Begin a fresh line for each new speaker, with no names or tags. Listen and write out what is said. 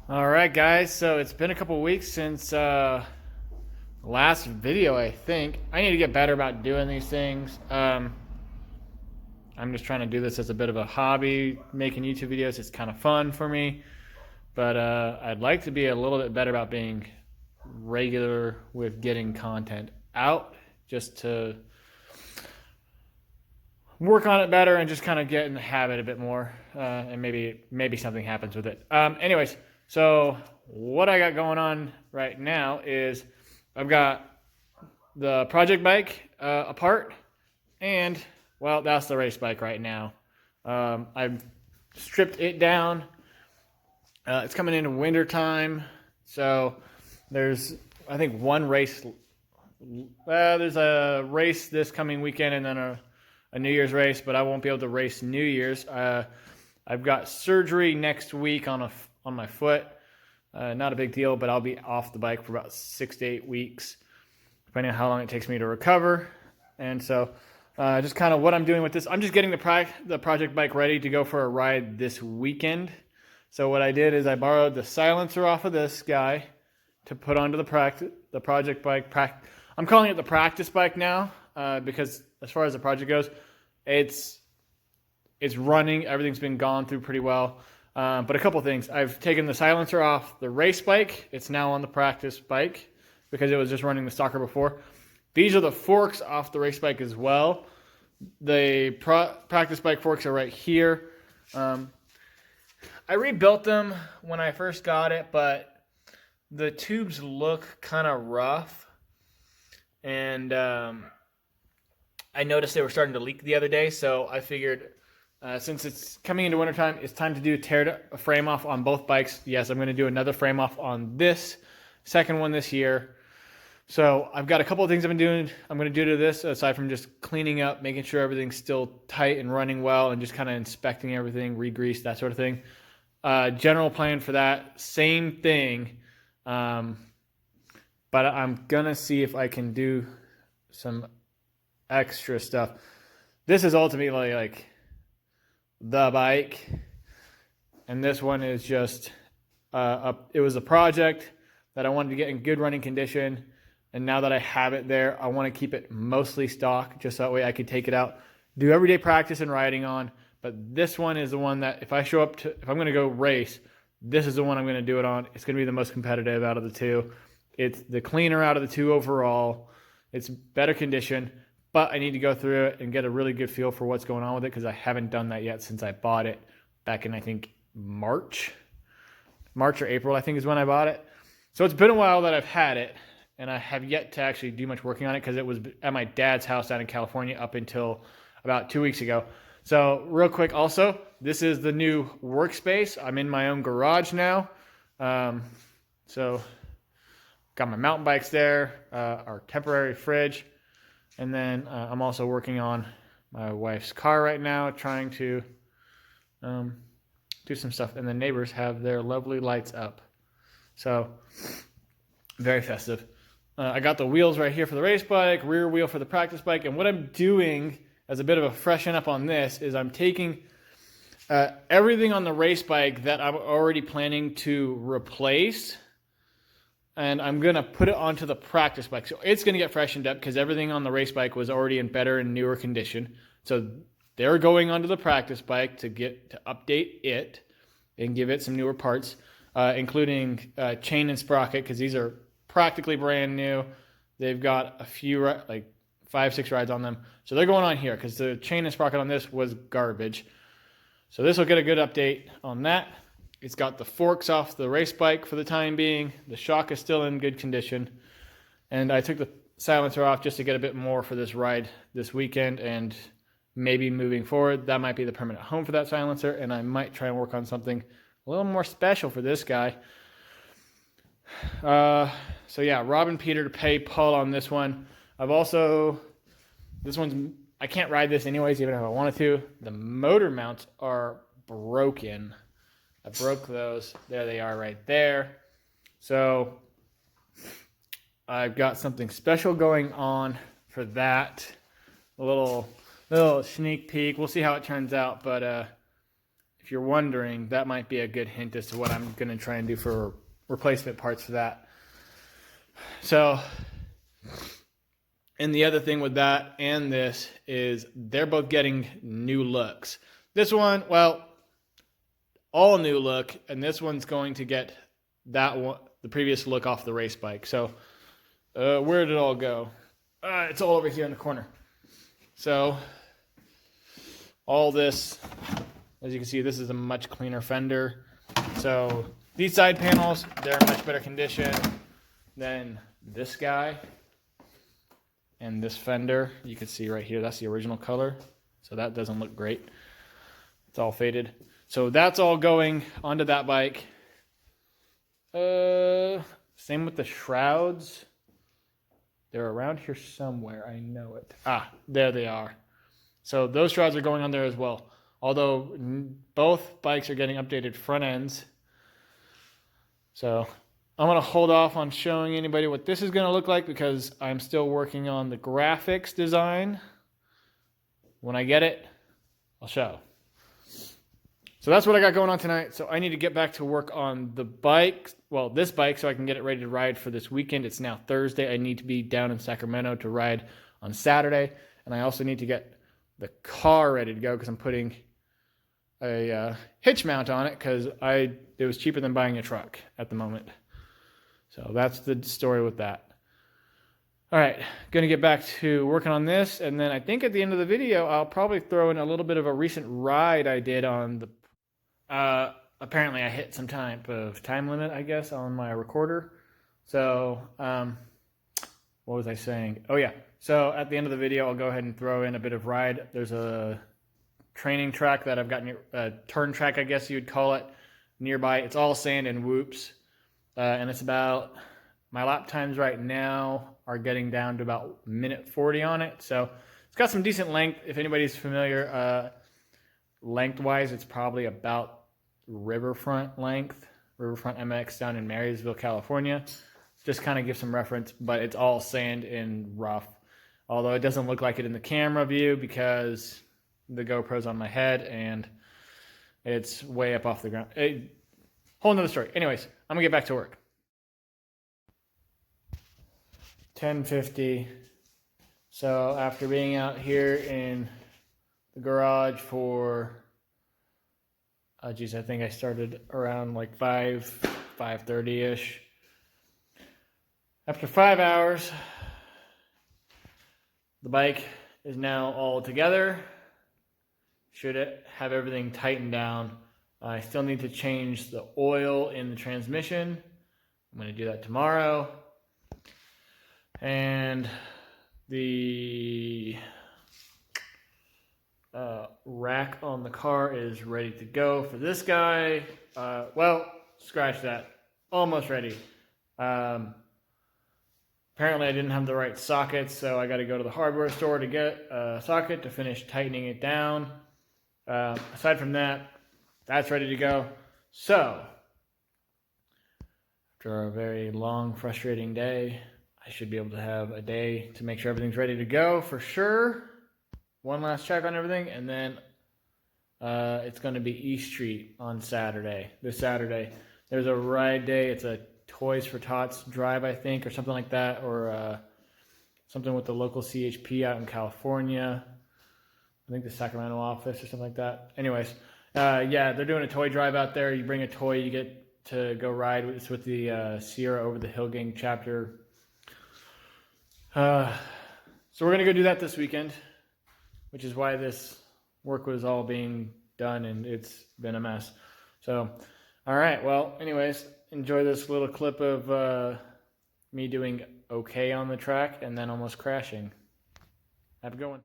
All right, guys. So it's been a couple weeks since last video. I think I need to get better about doing these things. I'm just trying to do this as a bit of a hobby, making YouTube videos. It's kind of fun for me, but I'd like to be a little bit better about being regular with getting content out, just to work on it better and just kind of get in the habit a bit more, and maybe something happens with it. Anyways, so what I got going on right now is I've got the project bike apart, and well, that's the race bike right now. I've stripped it down. It's coming into winter time, so there's I think one race. There's a race this coming weekend, and then a New Year's race, but I won't be able to race New Year's. I've got surgery next week on my foot. Not a big deal, but I'll be off the bike for about 6 to 8 weeks, depending on how long it takes me to recover. And so, just kind of what I'm doing with this, I'm just getting the project bike ready to go for a ride this weekend. So what I did is I borrowed the silencer off of this guy to put onto the project bike. I'm calling it the practice bike now, because as far as the project goes, it's running. Everything's been gone through pretty well. But a couple things. I've taken the silencer off the race bike. It's now on the practice bike because it was just running the stocker before. These are the forks off the race bike as well. The practice bike forks are right here. I rebuilt them when I first got it, but the tubes look kind of rough. And I noticed they were starting to leak the other day, so I figured since it's coming into wintertime, it's time to tear a frame off on both bikes. Yes, I'm going to do another frame off on this second one this year. So I've got a couple of things I'm going to do to this, aside from just cleaning up, making sure everything's still tight and running well, and just kind of inspecting everything, re-grease, that sort of thing. General plan for that, same thing. But I'm going to see if I can do some extra stuff. This is ultimately like the bike, and this one is just it was a project that I wanted to get in good running condition, and now that I have it there, I want to keep it mostly stock, just that way I could take it out, do everyday practice and riding on. But this one is the one that if I'm going to go race, this is the one I'm going to do it on. It's going to be the most competitive out of the two. It's the cleaner out of the two overall. It's better condition, but I need to go through it and get a really good feel for what's going on with it, because I haven't done that yet since I bought it back in, I think, March or April, I think is when I bought it. So it's been a while that I've had it, and I have yet to actually do much working on it because it was at my dad's house down in California up until about 2 weeks ago. So real quick also, this is the new workspace. I'm in my own garage now. So got my mountain bikes there, our temporary fridge. And then I'm also working on my wife's car right now, trying to do some stuff. And the neighbors have their lovely lights up. So very festive. I got the wheels right here for the race bike, rear wheel for the practice bike. And what I'm doing as a bit of a freshen up on this is I'm taking everything on the race bike that I'm already planning to replace, and I'm going to put it onto the practice bike. So it's going to get freshened up because everything on the race bike was already in better and newer condition. So they're going onto the practice bike to update it and give it some newer parts, including chain and sprocket, because these are practically brand new. They've got a few, like 5-6 rides on them. So they're going on here because the chain and sprocket on this was garbage. So this will get a good update on that. It's got the forks off the race bike for the time being. The shock is still in good condition. And I took the silencer off just to get a bit more for this ride this weekend, and maybe moving forward, that might be the permanent home for that silencer, and I might try and work on something a little more special for this guy. So yeah, Rob and Peter to pay Paul on this one. I can't ride this anyways, even if I wanted to. The motor mounts are broken. I broke those. There they are right there. So I've got something special going on for that. A little sneak peek. We'll see how it turns out. But if you're wondering, that might be a good hint as to what I'm going to try and do for replacement parts for that. So, and the other thing with that and this is they're both getting new looks. This one, well, all new look, and this one's going to get that one, the previous look, off the race bike. So, where did it all go? It's all over here in the corner. So, all this, as you can see, this is a much cleaner fender. So, these side panels, they're in much better condition than this guy. And this fender, you can see right here, that's the original color. So that doesn't look great. It's all faded. So that's all going onto that bike. Same with the shrouds. They're around here somewhere, I know it. Ah, there they are. So those shrouds are going on there as well. Although both bikes are getting updated front ends. So I'm going to hold off on showing anybody what this is going to look like because I'm still working on the graphics design. When I get it, I'll show. So that's what I got going on tonight. So I need to get back to work on the bike, well, this bike, so I can get it ready to ride for this weekend. It's now Thursday. I need to be down in Sacramento to ride on Saturday. And I also need to get the car ready to go because I'm putting a hitch mount on it because it was cheaper than buying a truck at the moment. So that's the story with that. All right, going to get back to working on this, and then I think at the end of the video, I'll probably throw in a little bit of a recent ride I did on the... apparently I hit some type of time limit, I guess, on my recorder. So, what was I saying? Oh, yeah. So at the end of the video, I'll go ahead and throw in a bit of ride. There's a training track that I've got, a turn track, I guess you would call it, nearby. It's all sand and whoops. And it's about, my lap times right now are getting down to about minute 40 on it. So it's got some decent length. If anybody's familiar, lengthwise, it's probably about Riverfront length. Riverfront MX down in Marysville, California. Just kind of give some reference, but it's all sand and rough. Although it doesn't look like it in the camera view because the GoPro's on my head and it's way up off the ground. Whole nother story. Anyways, I'm gonna get back to work. 10:50. So after being out here in the garage for, I think I started around like 5:30ish. After 5 hours, the bike is now all together. Should have everything tightened down. I still need to change the oil in the transmission. I'm going to do that tomorrow. And the rack on the car is ready to go for this guy. Well, scratch that. Almost ready. Apparently I didn't have the right sockets, so I got to go to the hardware store to get a socket to finish tightening it down. Aside from that, that's ready to go. So, after a very long, frustrating day, I should be able to have a day to make sure everything's ready to go for sure. One last check on everything, and then it's going to be East Street on Saturday. This Saturday, there's a ride day. It's a Toys for Tots drive, I think, or something like that, or something with the local CHP out in California. I think the Sacramento office or something like that. Anyways, yeah, they're doing a toy drive out there. You bring a toy, you get to go ride. It's with the Sierra Over the Hill Gang chapter. So we're going to go do that this weekend, which is why this work was all being done, and it's been a mess. So, all right, well, anyways, enjoy this little clip of me doing okay on the track and then almost crashing. Have a good one.